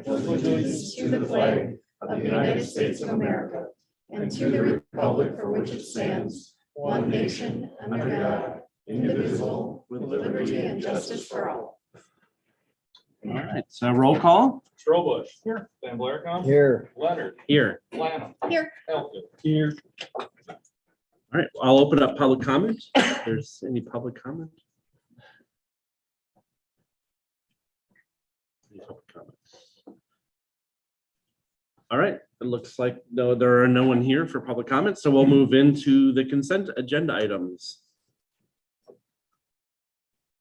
pledge allegiance to the flag of the United States of America and to the republic for which it stands, one nation, under God, indivisible, with liberty and justice for all. All right, so roll call. Strobel. Here. Van Blaricom. Here. Leonard. Here. Lanham. Here. Elton. Here. All right, I'll open up public comment. If there's any public comment. Any public comments? All right, it looks like there are no one here for public comments, so we'll move into the consent agenda items.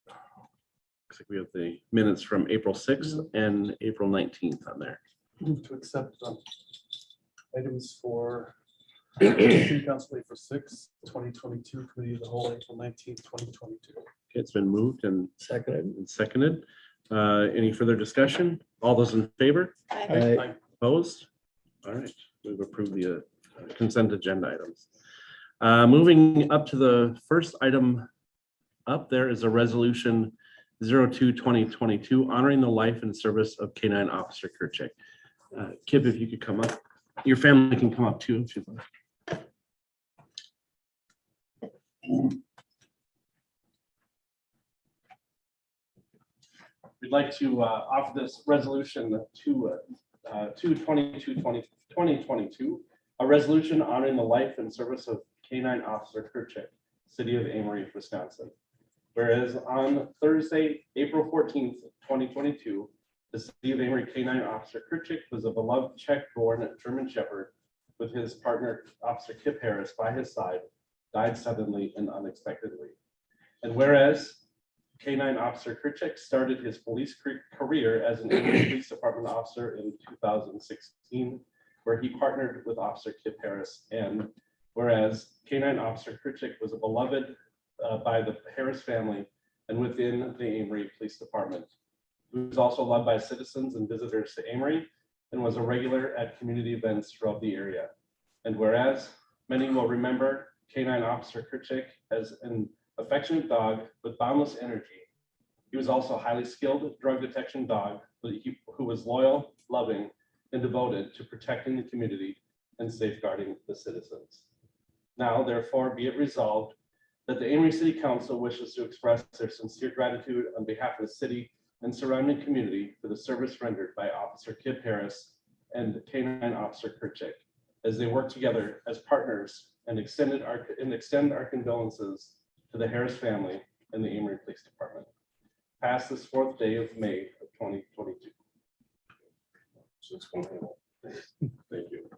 Looks like we have the minutes from April 6th and April 19th on there. Move to accept items for City Council April 6th, 2022, Committee of the Whole April 19th, 2022. Okay, it's been moved and Seconded. seconded. Any further discussion? All those in favor? Aye. Opposed? All right, we've approved the consent agenda items. Moving up to the first item up there is a resolution 02-2022 honoring the life and service of K-9 Officer Kurchik. Kip, if you could come up. Your family can come up too if you'd like. We'd like to offer this resolution to 2022, a resolution honoring the life and service of K-9 Officer Kurchik, City of Amory, Wisconsin. Whereas on Thursday, April 14th, 2022, the City of Amory K-9 Officer Kurchik was a beloved Czech-born German Shepherd with his partner, Officer Kip Harris, by his side, died suddenly and unexpectedly. And whereas K-9 Officer Kurchik started his police career as an Amory Police Department officer in 2016, where he partnered with Officer Kip Harris. And whereas K-9 Officer Kurchik was a beloved by the Harris family and within the Amory Police Department. He was also loved by citizens and visitors to Amory and was a regular at community events throughout the area. And whereas many will remember K-9 Officer Kurchik as an affectionate dog with boundless energy, he was also a highly skilled drug detection dog who was loyal, loving, and devoted to protecting the community and safeguarding the citizens. Now, therefore, be it resolved that the Amory City Council wishes to express their sincere gratitude on behalf of the city and surrounding community for the service rendered by Officer Kip Harris and K-9 Officer Kurchik as they work together as partners and extend our condolences to the Harris family and the Amory Police Department. Passed this 4th day of May of 2022. Thank you.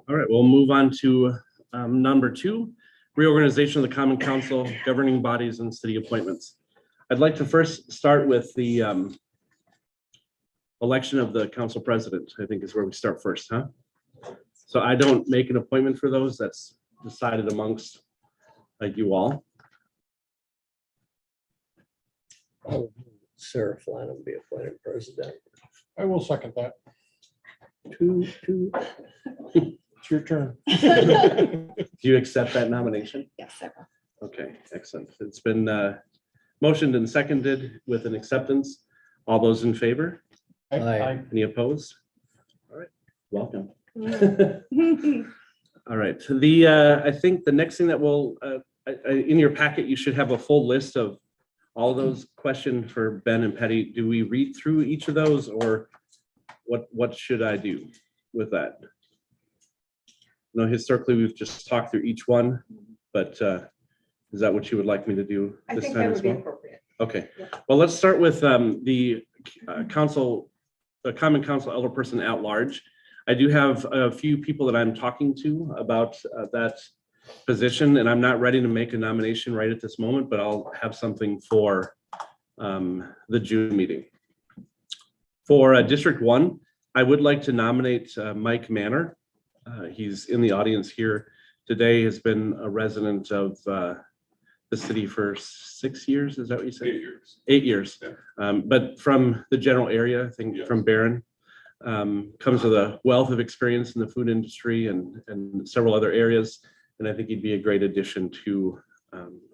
All right, we'll move on to number 2, reorganization of the Common Council, governing bodies and city appointments. I'd like to first start with the election of the council president. I think is where we start first, huh? So I don't make an appointment for those. That's decided amongst you all. Oh, Sarah Flanagan be appointed president. I will second that. Two. It's your turn. Do you accept that nomination? Yes, I will. Okay, excellent. It's been motioned and seconded with an acceptance. All those in favor? Aye. Any opposed? All right, welcome. All right, I think the next thing that will, in your packet, you should have a full list of all those questions for Ben and Patty. Do we read through each of those, or what should I do with that? No, historically, we've just talked through each one, but is that what you would like me to do I this think time that as would be well? appropriate. Okay, well, let's start with the Common Council Elderperson at Large. I do have a few people that I'm talking to about that position, and I'm not ready to make a nomination right at this moment, but I'll have something for the June meeting. For District 1, I would like to nominate Mike Manor. He's in the audience here today has been a resident of the city for 6 years. Is that what you said? 8 years. 8 years. Yeah. But from the general area, I think Yes. from Barron, comes with a wealth of experience in the food industry and several other areas. And I think he'd be a great addition to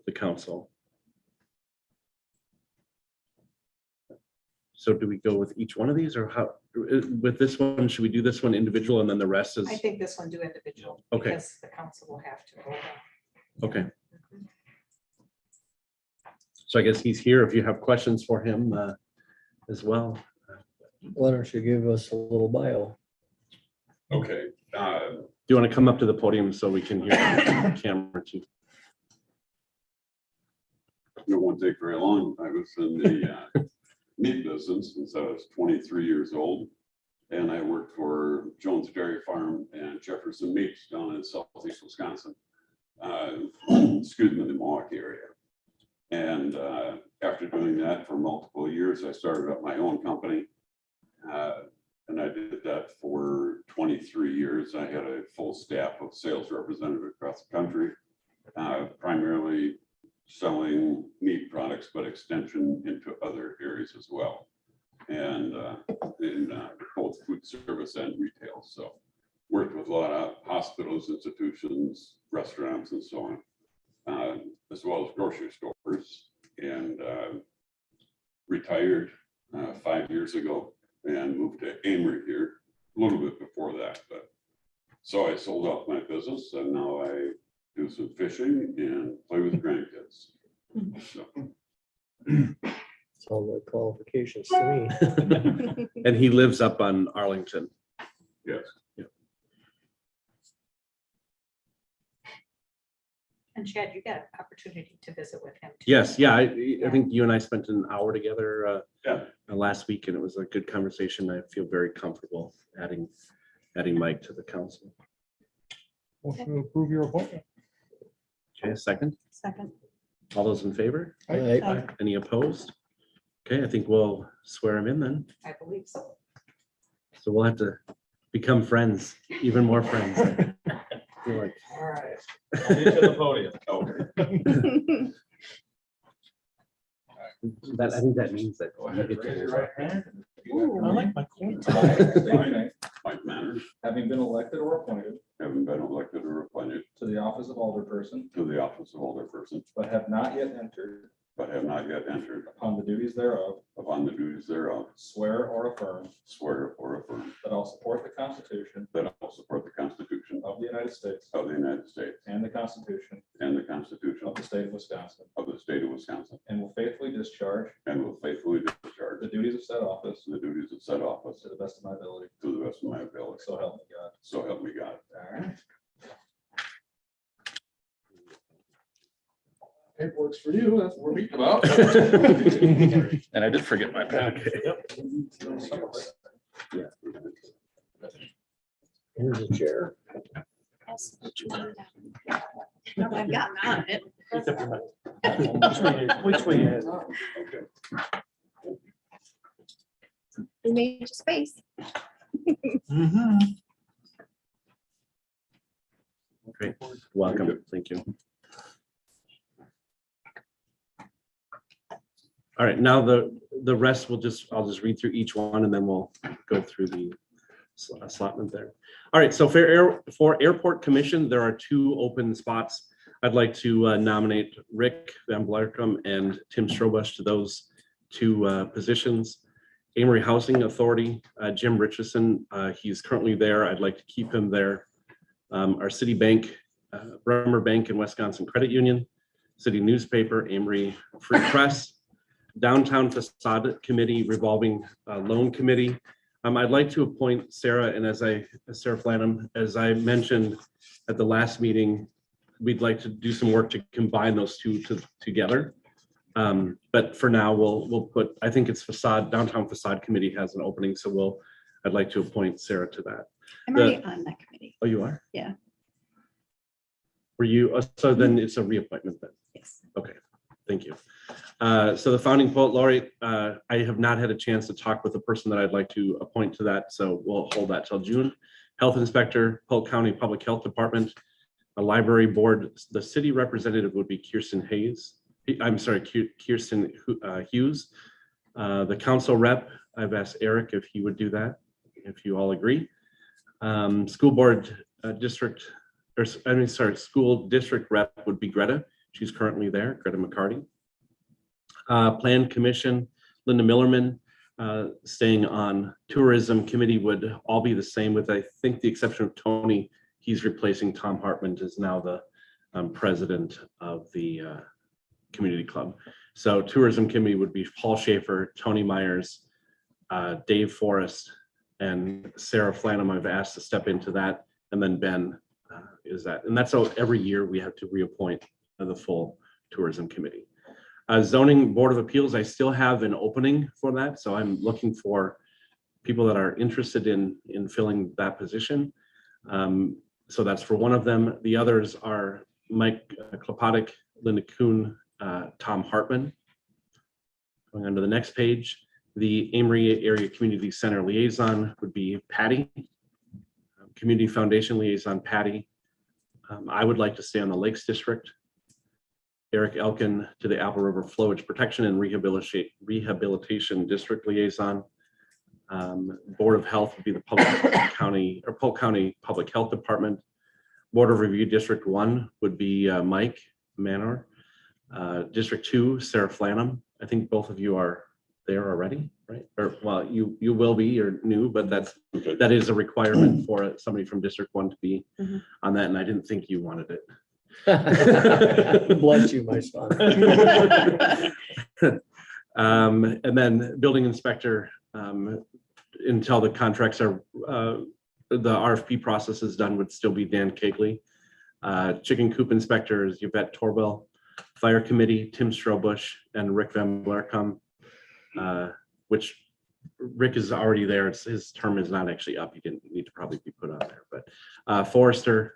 the council. So do we go with each one of these or how, with this one, should we do this one individual and then the rest is, I think this one do individual. Okay. Because the council will have to vote on. okay. So I guess he's here if you have questions for him as well. Why don't you give us a little bio? Okay. Do you want to come up to the podium so we can hear the camera too? It won't take very long. I was in the meat business since I was 23 years old. And I worked for Jones Dairy Farm and Jefferson Meats down in southeast Wisconsin. Excuse me, the Milwaukee area. And after doing that for multiple years, I started up my own company. And I did that for 23 years. I had a full staff of sales representatives across the country, primarily selling meat products, but extension into other areas as well. And in both food service and retail. So worked with a lot of hospitals, institutions, restaurants, and so on, as well as grocery stores. And retired 5 years ago and moved to Amory here a little bit before that. But so I sold off my business and now I do some fishing and play with grandkids. So, Sound like qualifications to me. And he lives up on Arlington. yes. And Chad, you got an opportunity to visit with him. too. Yes, yeah, I think you and I spent an hour together Yeah. last week and it was a good conversation. I feel very comfortable adding Mike to the council. Motion to approve your appointment. Okay, a second. Second. All those in favor? Aye. Aye. Any opposed? Okay, I think we'll swear him in then. I believe so. So we'll have to become friends, even more friends. I feel like- All right. I'll meet you at the podium. Okay. That, I think that means that. Go ahead, you get raise to- your right hand. Ooh. I like my coin. Mike Manners, Having been elected or appointed haven't been elected or appointed to the office of alderperson, to the office of alderperson, but have not yet entered but have not yet entered upon the duties thereof, upon the duties thereof, swear or affirm swear or affirm that I'll support the Constitution that I will support the Constitution of the United States of the United States and the Constitution and the Constitution of the state of Wisconsin, of the state of Wisconsin, and will faithfully discharge and will faithfully discharge the duties of said office the duties of said office to the best of my ability. to the best of my ability. So help me God. So help me God. All right. Paperwork's for you. That's what we're meeting about. And I did forget my pen. Yeah. Here's a chair. Yes, which one? No, I've gotten on it. Which way is? Okay. We made you space. Great, welcome, thank you. All right, now the rest I'll just read through each one and then we'll go through the allotment there. All right, so for Airport Commission, there are 2 open spots. I'd like to nominate Rick Van Blarkum and Tim Strobush to those 2 positions. Amory Housing Authority, Jim Richardson, he's currently there. I'd like to keep him there. Our city bank, Bremer Bank and Wisconsin Credit Union, city newspaper, Amory Free Press, Downtown Facade Committee, Revolving Loan Committee. I'd like to appoint Sarah, and Sarah Flanham, as I mentioned at the last meeting, we'd like to do some work to combine those 2 together. But for now, we'll put, I think it's Downtown Facade Committee has an opening, so I'd like to appoint Sarah to that. I'm already on that committee. Oh, you are? Yeah. Were you, so then it's a reappointment then? Yes. Okay, thank you. So the founding poet laureate, I have not had a chance to talk with the person that I'd like to appoint to that, so we'll hold that till June. Health inspector, Polk County Public Health Department, A library board, the city representative would be Kirsten Hayes. I'm sorry, Kirsten Hughes. The council rep, I've asked Eric if he would do that, if you all agree. School board district, or I mean, sorry, school district rep would be Greta. She's currently there, Greta McCarty. Plan commission, Linda Millerman, staying on. Tourism committee would all be the same, with I think the exception of Tony. He's replacing Tom Hartman, is now the president of the community club. So tourism committee would be Paul Schaefer, Tony Myers, Dave Forrest, and Sarah Flanham. I've asked to step into that, and then Ben is that. And that's how every year we have to reappoint the full tourism committee. Zoning Board of Appeals, I still have an opening for that, so I'm looking for people that are interested in filling that position. So that's for one of them. The others are Mike Klopotik, Linda Kuhn, Tom Hartman. Going on to the next page, the Amory Area Community Center Liaison would be Patty. Community Foundation Liaison, Patty. I would like to stay on the Lakes District. Eric Elkin to the Apple River Flowage Protection and Rehabilitation District Liaison. Board of Health would be the Polk County Public Health Department. Board of Review District 1 would be Mike Manor. District 2, Sarah Flanham. I think both of you are there already, right? Or well, you will be, you're new, but that is a requirement for somebody from District 1 to be on that, and I didn't think you wanted it. Bless you, my son. And then building inspector, until the contracts are, the RFP process is done, would still be Dan Kegley. Chicken coop inspector is Yvette Torbell. Fire committee, Tim Strobush and Rick Van Blerkum, which Rick is already there. His term is not actually up. He didn't need to probably be put on there, but Forrester,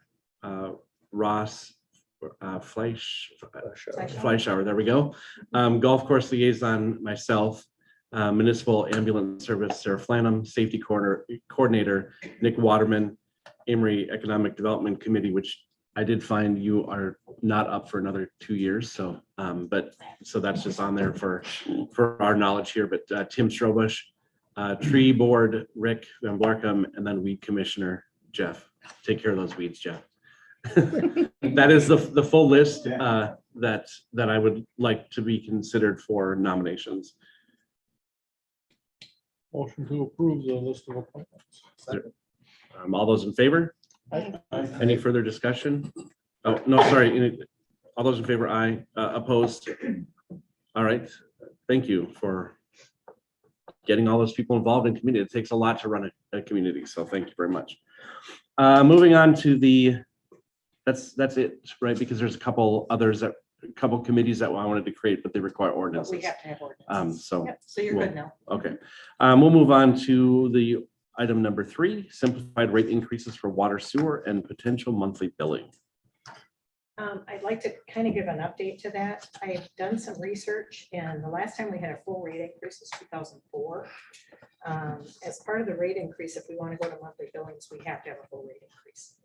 Ross, Fleischauer, there we go. Golf course liaison, myself. Municipal ambulance service, Sarah Flanham. Safety coordinator, Nick Waterman. Amory Economic Development Committee, which I did find you are not up for another 2 years. So, so that's just on there for our knowledge here, but Tim Strobush, tree board, Rick Van Blarkum, and then weed commissioner, Jeff. Take care of those weeds, Jeff. That is the full list that I would like to be considered for nominations. Motion to approve the list of appointments. All those in favor? Any further discussion? Oh, no, sorry. All those in favor, aye. Opposed? All right. Thank you for getting all those people involved in community. It takes a lot to run a community, so thank you very much. Moving on to that's it, right? Because there's a couple committees that I wanted to create, but they require But ordinances. we have to have ordinance. Yep, so you're good now. Okay. We'll move on to the item number 3, simplified rate increases for water, sewer, and potential monthly billing. I'd like to kind of give an update to that. I've done some research, and the last time we had a full rate increase was 2004. As part of the rate increase, if we want to go to monthly billings, we have to have a full rate increase,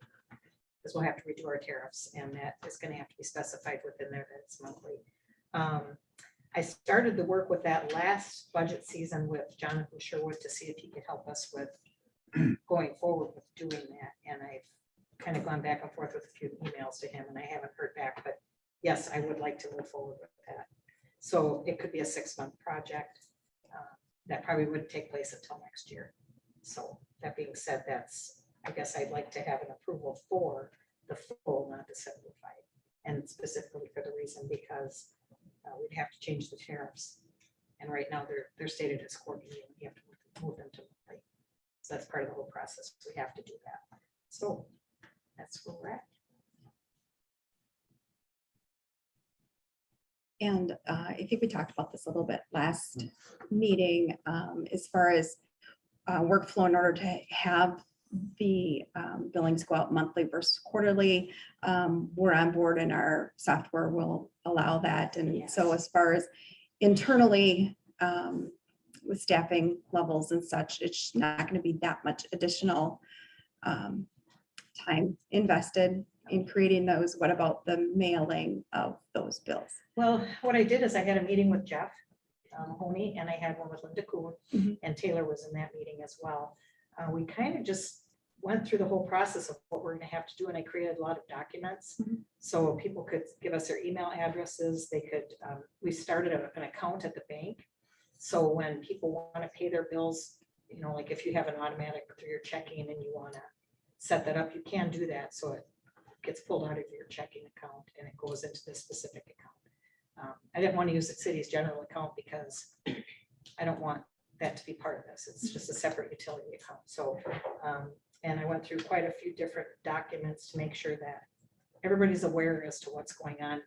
because we'll have to redo our tariffs, and that is going to have to be specified within there that it's monthly. I started the work with that last budget season with Jonathan Sherwood to see if he could help us with going forward with doing that. And I've kind of gone back and forth with a few emails to him, and I haven't heard back, but yes, I would like to move forward with that. So it could be a 6-month project. That probably wouldn't take place until next year. So that being said, I guess I'd like to have an approval for the full, not the simplified, and specifically for the reason because we'd have to change the tariffs. And right now they're stated as quarterly, and we have to move them to monthly. So that's part of the whole process. We have to do that. So that's where we're at. And I think we talked about this a little bit last meeting, as far as workflow in order to have the billings go out monthly versus quarterly. We're on board and our software will allow that. And so as far as internally with staffing levels and such, it's not going to be that much additional time invested in creating those, what about the mailing of those bills? Well, what I did is I had a meeting with Jeff Honey, and I had one with Linda Kuhn, Mhm. and Taylor was in that meeting as well. We kind of just went through the whole process of what we're gonna have to do, and I created a lot of documents. Mhm. So people could give us their email addresses, they could, we started an account at the bank. So when people wanna pay their bills, you know, like if you have an automatic through your checking and you wanna set that up, you can do that, so it gets pulled out of your checking account and it goes into this specific account. I didn't want to use the city's general account because I don't want that to be part of this. It's just a separate utility account. So, and I went through quite a few different documents to make sure that everybody's aware as to what's going on.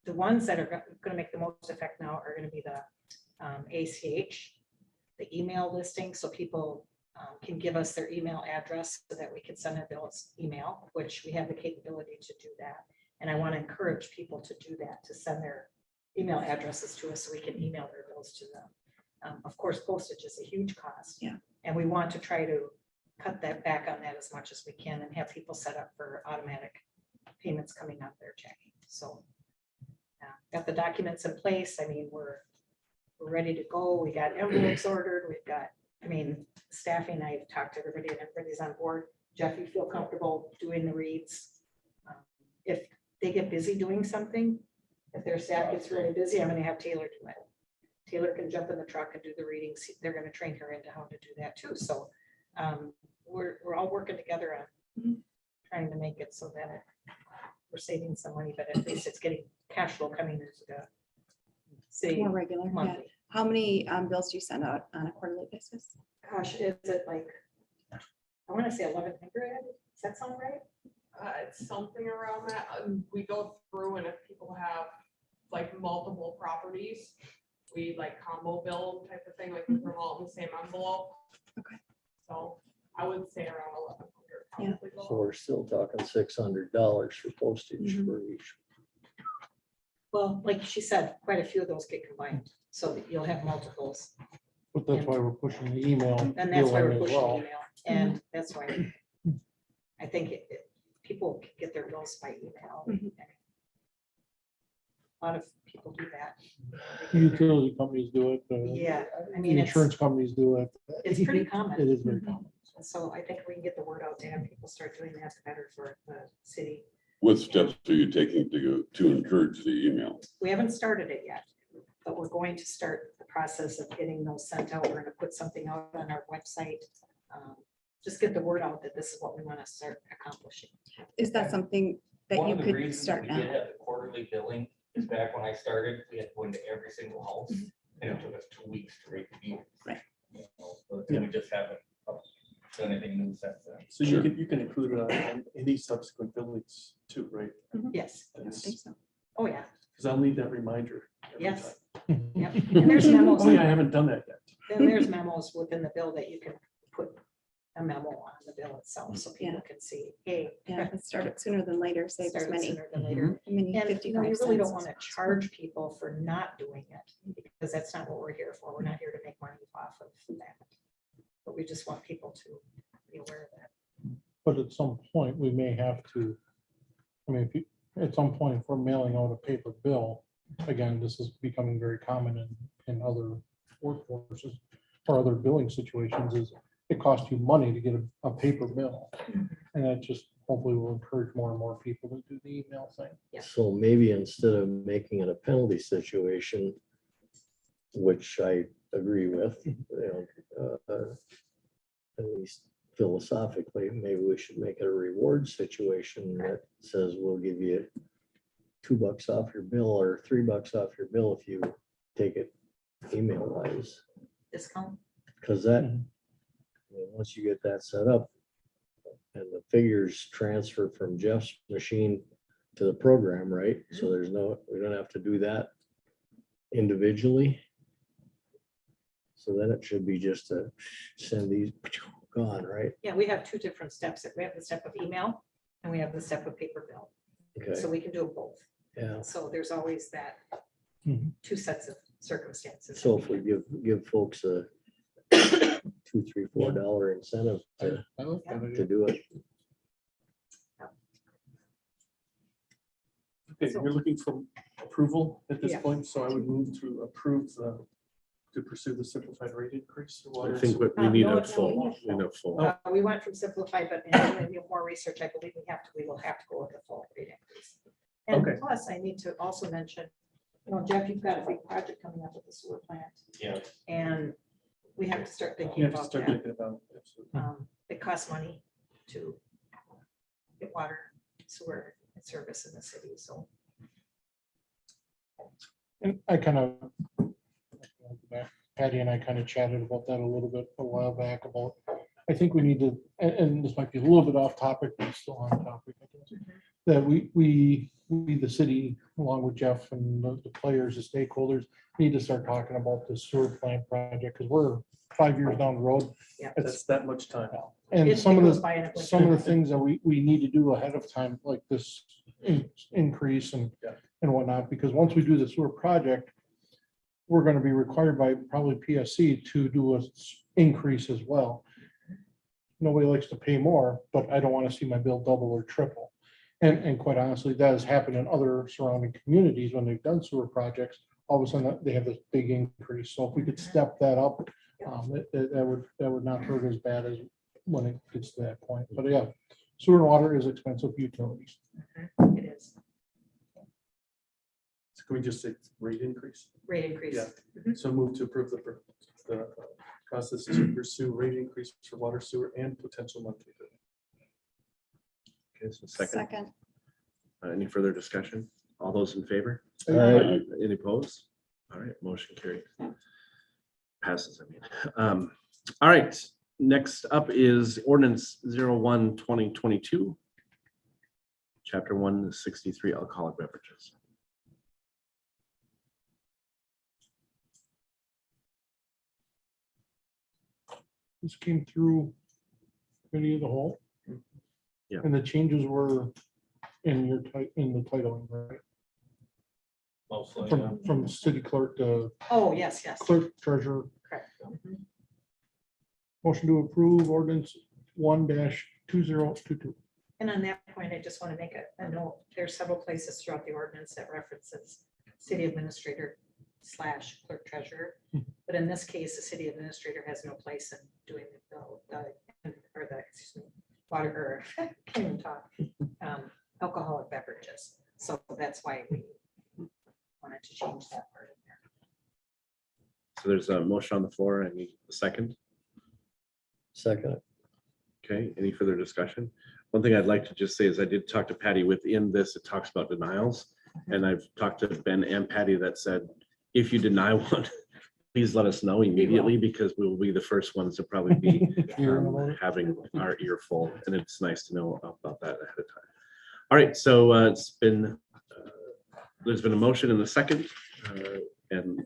The ones that are going to make the most effect now are going to be the ACH, the email listing, so people can give us their email address so that we can send their bills email, which we have the capability to do that. And I want to encourage people to do that, to send their email addresses to us so we can email their bills to them. Of course, postage is a huge cost. Yeah. And we want to try to cut that back on that as much as we can and have people set up for automatic payments coming out of their checking. So got the documents in place. I mean, we're ready to go. We got envelopes ordered. We've got, I mean, staffing, I've talked to everybody and everybody's on board. Jeff, you feel comfortable doing the reads? If they get busy doing something, if their staff gets really busy, I'm gonna have Taylor do it. Taylor can jump in the truck and do the readings. They're gonna train her into how to do that too. So we're all working together on trying to make it so that we're saving some money, but at least it's getting cash flow coming into the city More regular, yeah. monthly. How many bills do you send out on a quarterly basis? Gosh, is it like, I wanna say 1,100? Does that sound right? It's something around that. We go through and if people have like multiple properties, we like combo bill type of thing, like we put them all in the same envelope. Okay. So I would say around 1,100 Yeah. probably. So we're still talking $600 for postage Mhm. for each. Well, like she said, quite a few of those get combined, so that you'll have multiples. But that's why we're pushing the email. And that's why we're billing as pushing well. email, and that's why I think people can get their bills by email. Mhm. A lot of people do that. Utility companies do it. Yeah, I The mean, insurance companies do it. it's pretty common. It is very common. So I think we can get the word out to have people start doing that, the better for the city. What steps are you taking to encourage the email? We haven't started it yet, but we're going to start the process of getting those sent out. We're gonna put something out on our website. Just get the word out that this is what we want to start accomplishing. Is that something that One you of the could reasons start we now? did have the quarterly billing is back when I started, we had to go into every single house, and it took us 2 weeks to rate the meter. Right. You know, so we just haven't done anything new since then. So Sure. you can include it on any subsequent billings too, right? Yes. I think so. Oh, yeah. Because I'll need that reminder. every Yes. time. Yep. And there's memos. Oh, yeah, I haven't done that yet. Then there's memos within the bill that you can put a memo on the bill itself, so people Yeah. can see, hey. Yeah, let's start it sooner than later, saves start it money. sooner than later. Many And you know, 55 you really don't cents. want to charge people for not doing it, because that's not what we're here for. We're not here to make money off of that. But we just want people to be aware of that. But at some point, we may have to, I mean, at some point, if we're mailing out a paper bill, again, this is becoming very common in other workforces or other billing situations, is it costs you money to get a paper bill. And that just hopefully will encourage more and more people to do the email thing. Yeah. So maybe instead of making it a penalty situation, which I agree with, at least philosophically, maybe we should make it a reward situation that says we'll give you $2 off your bill or $3 off your bill if you take it email wise. Discount. Because that, once you get that set up and the figures transfer from Jeff's machine to the program, right? So there's we don't have to do that individually. So then it should be just to send these gone, right? Yeah, we have two different steps. We have the step of email and we have the step of paper bill. Okay, So we can do them both. yeah. So there's always that Mhm. two sets of circumstances. So if we give folks a $2, $3, $4 incentive to I like that idea. do it. Okay, you're looking for approval at this Yeah. point, so I would move to approve to pursue the simplified rate increase. for water I and think sewer. we need No, a no, full, we need we need a full. We went from simplified, but in doing more research, I believe we will have to go with the full rate increase. And Okay. plus, I need to also mention, Jeff, you've got a big project coming up with the sewer plant, Yeah, and we have to start You thinking have to about start that. thinking about it. Absolutely. It costs money to get water, sewer, and service in the city, so. And I kind of, Patty and I kind of chatted about that a little bit a while back about, I think we need to, and this might be a little bit off topic, but still on topic, I guess. That we, the city, along with Jeff and the players, the stakeholders, need to start talking about the sewer plant project, because we're 5 years down the road. Yeah. That's that much time. And It some of goes the, by in a blink. some of the things that we need to do ahead of time, like this increase and, Yeah. and whatnot, because once we do the sewer project, we're gonna be required by probably PSC to do a increase as well. Nobody likes to pay more, but I don't wanna see my bill double or triple. And quite honestly, that has happened in other surrounding communities when they've done sewer projects. All of a sudden, they have this big increase. So if we could step that up, that would not hurt as bad as when it gets to that point. But yeah, sewer and water is expensive utilities. It is, So can we just say rate increase? rate increase. Yeah. So move to approve the process to pursue rate increase for water, sewer, and potential monthly bill. Okay, so second, Second, any further discussion? All those in favor? Aye. Any opposed? All right, motion carried. Passes, I mean. All right, next up is ordinance 01/2022. Chapter 163 alcoholic beverages. This came through committee of the whole. Yeah. And the changes were in your, in the titling, right? mostly. From city clerk to Oh, yes, yes, clerk treasurer. correct. Mhm. Motion to approve ordinance 1-2022. And on that point, I just want to make a note, there's several places throughout the ordinance that references city administrator / clerk treasurer. But in this case, the city administrator has no place in doing water, or can't even talk, alcoholic beverages. So that's why we wanted to change that part in there. So there's a motion on the floor. I need a second. Second. Okay, any further discussion? One thing I'd like to just say is I did talk to Patty within this, it talks about denials. And I've talked to Ben and Patty that said, if you deny one, please let us know immediately because we will be the first ones to probably be having our ear full. And it's nice to know about that ahead of time. All right, so it's been, there's been a motion and a second. And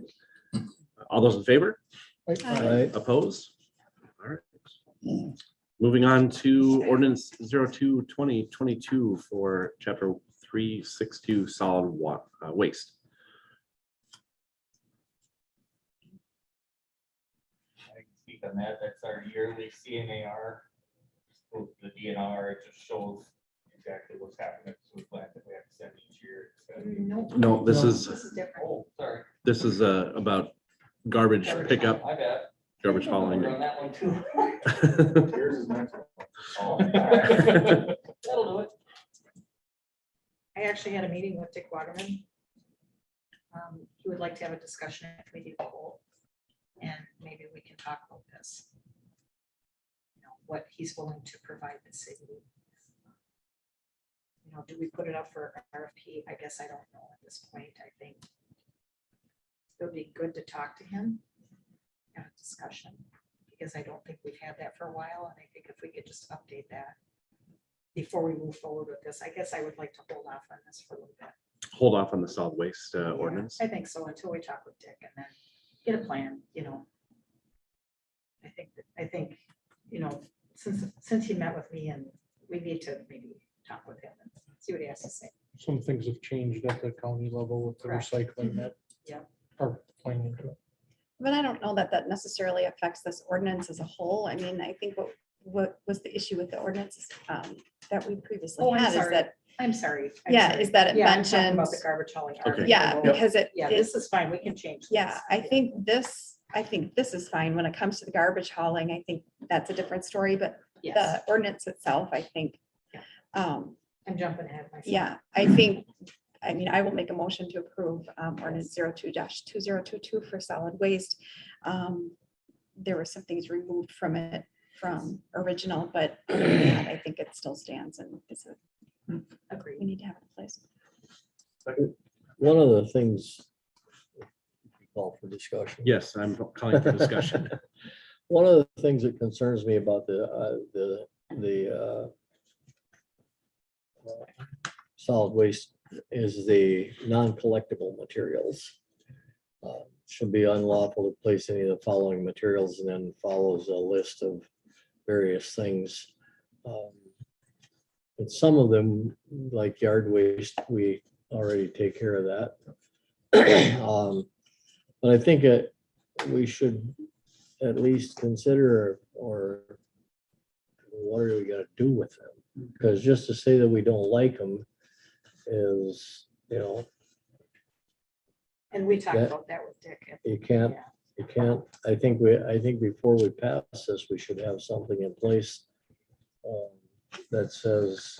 all those in favor? Opposed? All right. Moving on to ordinance 02/2022 for chapter 362 solid waste. I can speak on that. That's our yearly CNAR. So the DNR, it just shows exactly what's happening. So we're glad that we have to send each year. It's gotta be- Nope, No, this this is, is different. Oh, sorry. this is about garbage pickup, I bet. garbage hauling. We're on that one too. Yours is next. Oh, that'll do it. I actually had a meeting with Dick Waterman. He would like to have a discussion at committee of the whole, and maybe we can talk about this. You know, what he's willing to provide the city. You know, do we put it up for RFP? I guess I don't know at this point. I think it would be good to talk to him, have a discussion, because I don't think we've had that for a while, and I think if we could just update that before we move forward with this, I guess I would like to hold off on this for a little bit. Hold off on the solid waste Yeah, ordinance. I think so, until we talk with Dick and then get a plan, you know. I think, you know, since he met with me, and we need to maybe talk with him and see what he has to say. Some things have changed at the county level with the Correct. recycling that Yeah. are playing into it. but I don't know that that necessarily affects this ordinance as a whole. I mean, I think what was the issue with the ordinance that we previously Oh, I'm had is sorry. that I'm sorry. I'm Yeah, sorry. is that it Yeah, I'm talking about mentioned- the garbage hauling. Okay. article. Yeah, because it Yeah, is, this is fine. We can change. yeah, this. I think this is fine. When it comes to the garbage hauling, I think that's a different story, but Yes, the ordinance itself, I think. I'm jumping ahead myself. Yeah, I think, I mean, I will make a motion to approve ordinance 02-2022 for solid waste. There were some things removed from it from original, but I think it still stands and it's we Agreed. need to have it in place. One of the things. Call for discussion. Yes, I'm calling for discussion. One of the things that concerns me about the solid waste is the non-collectible materials. Should be unlawful to place any of the following materials, and then follows a list of various things. And some of them, like yard waste, we already take care of that. But I think we should at least consider, or what are we gonna do with them? Because just to say that we don't like them is, And we talked That- about that with Dick. you can't, I think before we pass this, we should have something in place that says,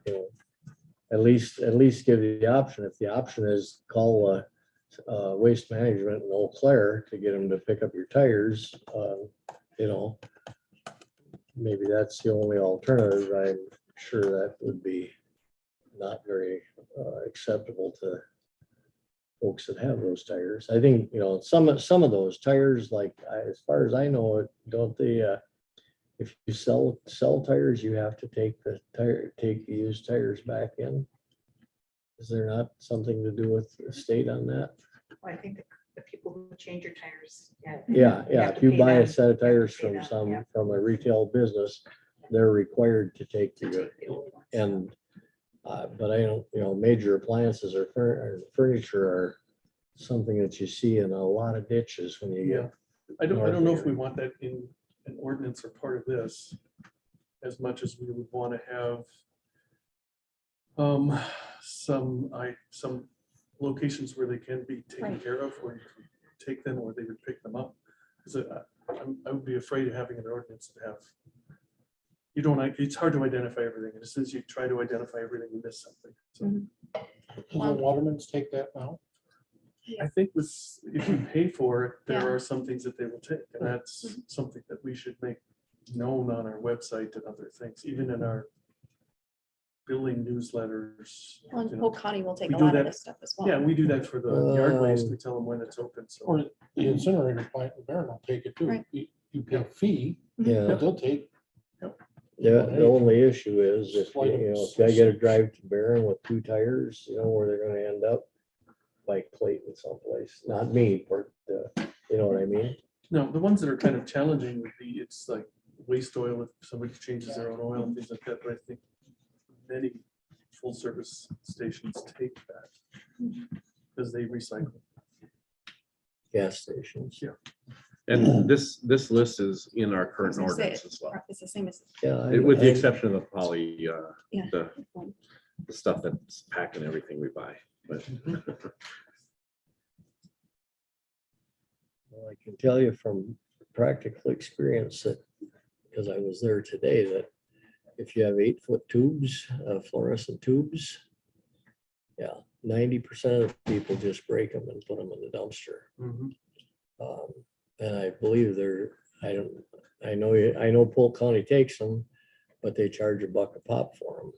at least give you the option. If the option is call Waste Management in Eau Claire to get them to pick up your tires, maybe that's the only alternative. I'm sure that would be not very acceptable to folks that have those tires. I think, some of those tires, like, as far as I know, don't they, if you sell tires, you have to take the used tires back in? Is there not something to do with the state on that? Well, I think the people who change your tires. Yeah, have to if you pay buy a them. set of tires pay from them, yeah. from a retail business, they're required to take To the, take the old ones. and, but I don't, major appliances or furniture are something that you see in a lot of ditches when you Yeah, get. I don't north know of if we here. want that in an ordinance or part of this, as much as we would want to have some locations where they can be taken Right. care of, or you can take them, or they would pick them up. Because I would be afraid of having an ordinance that have, it's hard to identify everything. And as soon as you try to identify everything, you miss something. So Will Waterman's take that now? I think if you pay for it, there Yeah. are some things that they will take, and that's something that we should make known on our website and other things, even in our billing newsletters. Well, you know. Polk County will take We a do lot of that- this stuff as well. Yeah, we do that for the yard waste. We tell them when it's open, so. Or the incinerator plant, the Barron will take it too. Right. You pay a fee, Yeah, but they'll take. the only issue is if, Slide if I get a drive to Barron with 2 tires, where they're gonna end up? Like Clayton someplace, not me, but, you know what I mean? No, the ones that are kind of challenging would be, it's like waste oil, if somebody changes their own oil and things like that, but I think many full service stations take that because they recycle. Gas stations. Yeah. And this list is in our I current was gonna say ordinance as well, It's the same as. Yeah. with the I- exception of the poly, Yeah. the stuff that's packing everything we buy. But Well, I can tell you from practical experience that, because I was there today, that if you have 8-foot tubes, fluorescent tubes, 90% of people just break them and put them in the dumpster. Mhm. And I believe I know Polk County takes them, but they charge $1 a pop for them.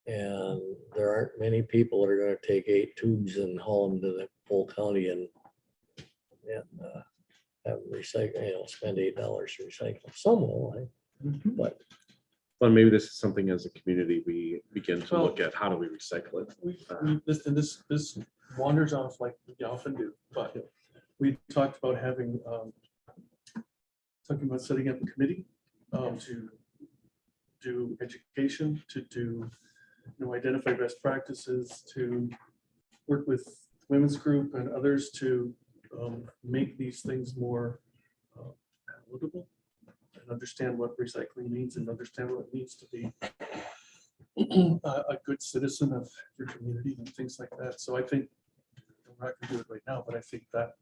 And there aren't many people that are gonna take 8 tubes and haul them to the Polk County and have them recycle, spend $8 to recycle. Some will, but well, maybe this is something as a community we begin to Well- look at. How do we recycle it? This wanders off like we often do, but we talked about having, talking about setting up a committee to do education, to do, identify best practices, to work with women's group and others to make these things more palatable and understand what recycling means and understand what it means to be a good citizen of your community and things like that. So I think, I'm not gonna do it right now, but I think that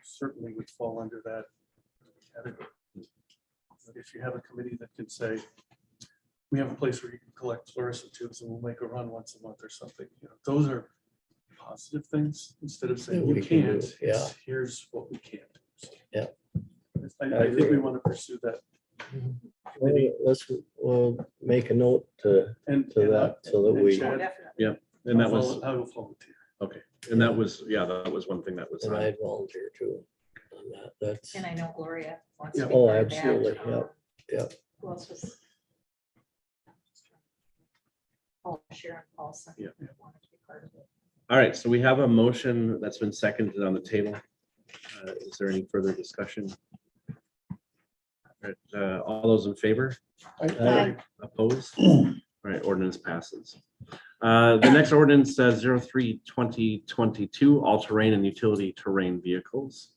certainly would fall under that category. If you have a committee that can say, we have a place where you can collect fluorescent tubes and we'll make a run once a month or something, those are positive things instead of saying We you can do, can't, yeah. it's here's what we can't do. So Yeah. I think we want to pursue that. committee We'll make a note to And that so that we, Oh, Chad, definitely. And that was, I will volunteer. okay, and that was, yeah, that was one thing that was. and I'd volunteer too on that. That's, And I know Gloria wants to Yeah. be Oh, part of that. absolutely, yep, Um, yep. Who else was? Oh, Sharon Paulson. Yeah. Wanted to be part of it. All right, so we have a motion that's been seconded on the table. Is there any further discussion? All right, all those in favor? Aye. Opposed? All right, ordinance passes. The next ordinance says 03/2022, all-terrain and utility terrain vehicles.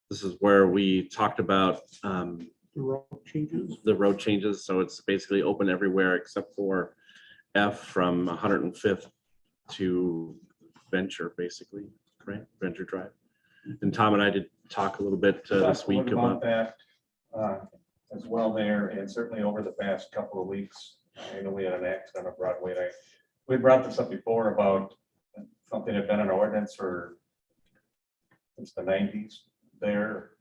This is where we talked about The road changes. the road changes, so it's basically open everywhere except for F from 105th to Venture, basically, right? Venture Drive. And Tom and I did talk a little bit this Talked a week little about, that as well there, and certainly over the past couple of weeks. I know we had an accident on Broadway. We brought this up before about something that had been an ordinance for since the 90s there,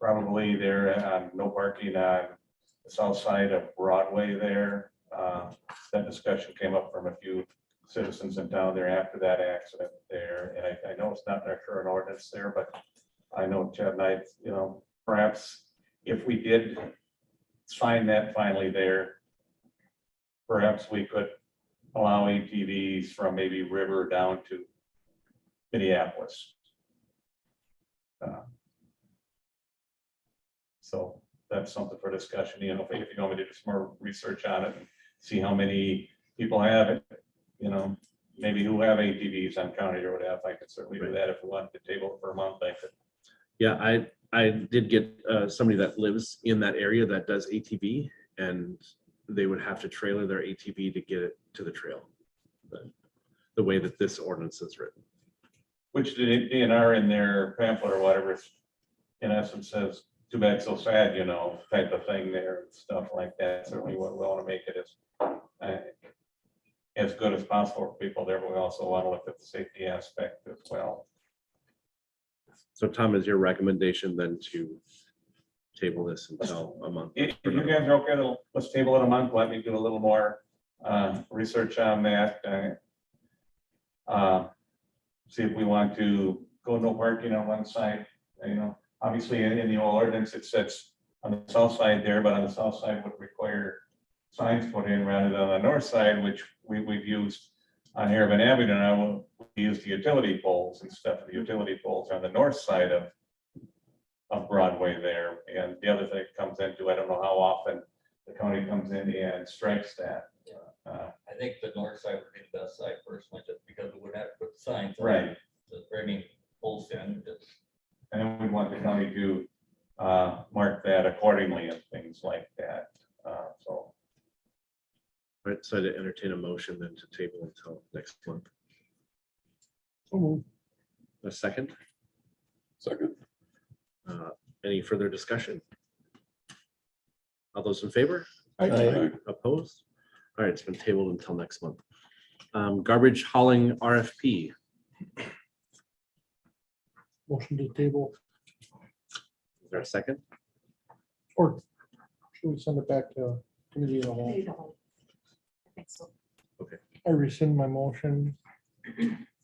probably there, no parking on the south side of Broadway there. That discussion came up from a few citizens in town there after that accident there. And I know it's not in our current ordinance there, but I know Chad and I, perhaps if we did sign that finally there, perhaps we could allow ATVs from maybe River down to Minneapolis. So that's something for discussion, if you want me to do some more research on it and see how many people have it, maybe who have ATVs on county or whatever, I could certainly do that if we wanted to table it for a month, I could. yeah, I did get somebody that lives in that area that does ATV, and they would have to trailer their ATV to get it to the trail. The way that this ordinance is written. Which the DNR in their pamphlet or whatever, in essence says, too bad, so sad, type of thing there, and stuff like that. Certainly we want to make it as good as possible for people there, but we also want to look at the safety aspect as well. So Tom, is your recommendation then to table this until a month? If you guys are okay, then let's table it a month, let me do a little more research on that. See if we want to go no parking on one side, obviously in the old ordinance, it says on the south side there, but on the south side would require signs put in rather than on the north side, which we've used on Harriman Avenue. Now we use the utility poles and stuff. The utility poles are on the north side of Broadway there. And the other thing comes into, I don't know how often the county comes in and strikes that. I think the north side would be the best side personally, just because we would have to put signs. on Right. To bringing poles in, just And then we want the county to mark that accordingly and things like that. So All right, so to entertain a motion then to table until next month. So moved. A second, Second. any further discussion? All those in favor? Aye. Opposed? All right, it's been tabled until next month. Garbage hauling RFP. Motion to table, Is there a second? or should we send it back to committee of the whole? Maybe the whole- I think so. I rescind my motion.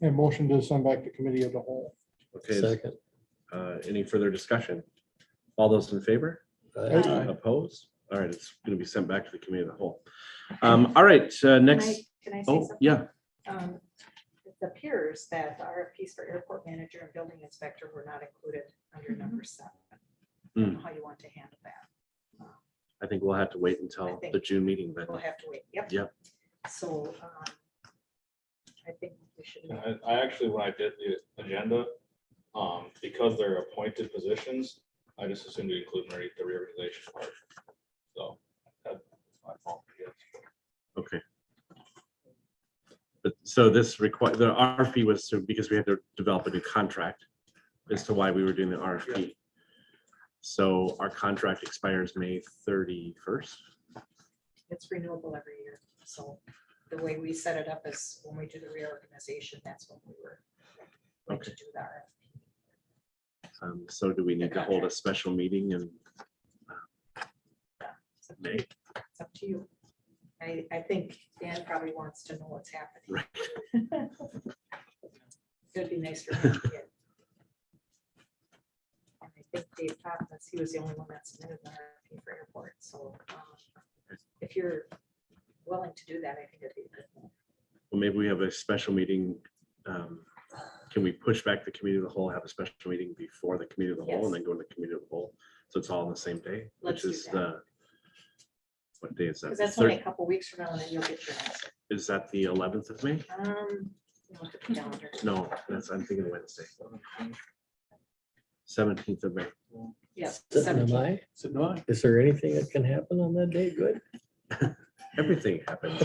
And motion to send back to committee of the whole. Okay, Second. any further discussion? All those in favor? Aye. Opposed? All right, it's going to be sent back to the committee of the whole. All right, next. Can I say Oh, something? yeah, It appears that the RFPs for airport manager and building inspector were not included under number 7. I don't know how you want to handle that. I think we'll have to wait I until think- the June meeting then. We'll have to wait. Yep. Yep. So I think we should. I actually, when I did the agenda, because they're appointed positions, I just assumed to include the reorganization part. So my fault. Yes. Okay. But so this require, the RFP was because we had to develop a new contract as to why we were doing the RFP. So our contract expires May 31st. It's renewable every year. So the way we set it up is when we do the reorganization, that's when we were going to do the RFP. So do we need to hold a special meeting in May? It's up to you. I think Dan probably wants to know what's happening. Right. It'd be nice for him to get. And I think Dave Thomas, he was the only one that submitted the RFP for airport, so if you're willing to do that, I think it'd be good. Well, maybe we have a special meeting. Can we push back the committee of the whole, have a special meeting before the committee of the whole, and then go to the committee of the whole? So it's all on the same day, Let's which do is that. what day is that? Because that's only a couple weeks from now, and then you'll get your answer. Is that the 11th of May? Look at the calendar. No, I'm thinking Wednesday. 17th of May. Yes. Am I? So no, I- Is there anything that can happen on that day? Good. Everything happens.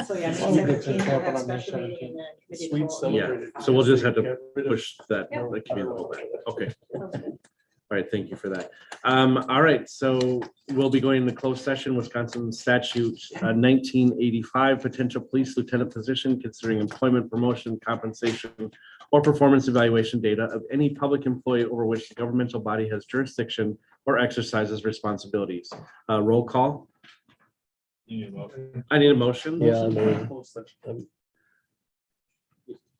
So yeah, As long as it's 17th, we'll have happened on May special meeting and then committee of the Sweet whole. celebrated. So we'll just have to Get rid of- push that, Yep. the committee of the whole back. Okay. Sounds good. All right, thank you for that. All right, so we'll be going into closed session, Wisconsin statute 1985, potential police lieutenant position, considering employment, promotion, compensation, or performance evaluation data of any public employee over which the governmental body has jurisdiction or exercises responsibilities. Roll call. I need a motion. Yeah, I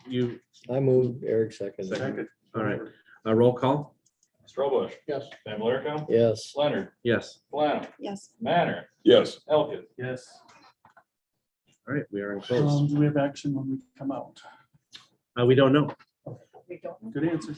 You, I moved, Eric second. Second. all right, roll call. Strobush, Yes. Van Blarcom, Yes. Leonard, Yes. Flannel, Yes. Manner, Yes. Elkins. Yes. All right, we are in closed. Do we have action when we come out? We don't know. We don't. Good answer.